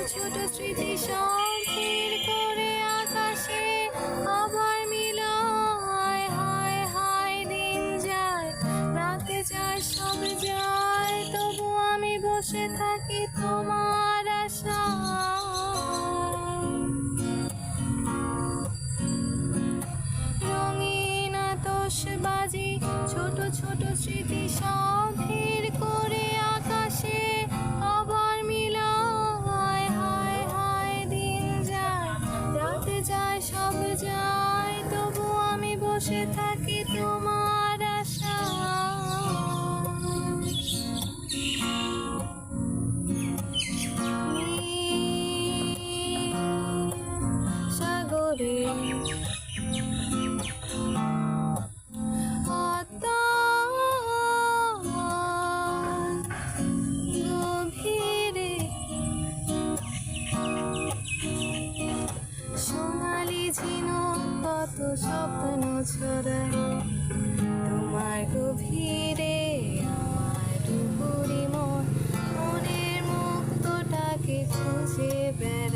ছোট স্মৃতি সব স্থির করে আকাশে আবার মিলায়। হায় হায় দিন যায়, রাতে যায়, সব যায়, তবু আমি বসে থাকি তোমার আশায়। রঙিন আতশবাজি ছোট ছোট স্মৃতি সব ভিড় করে আকাশে আবার মিলায়। হায় হায় দিন যায়, রাতে যায়, সব যায়, তবু আমি বসে থাকি তোমার আশায়। সাগরে গভীরে সোনালি ঝিনুক কত স্বপ্ন ছড়ায় তোমার গভীরে। আমার ডুবুরি মনের মুক্তটাকে খুঁজে বেড়ায়।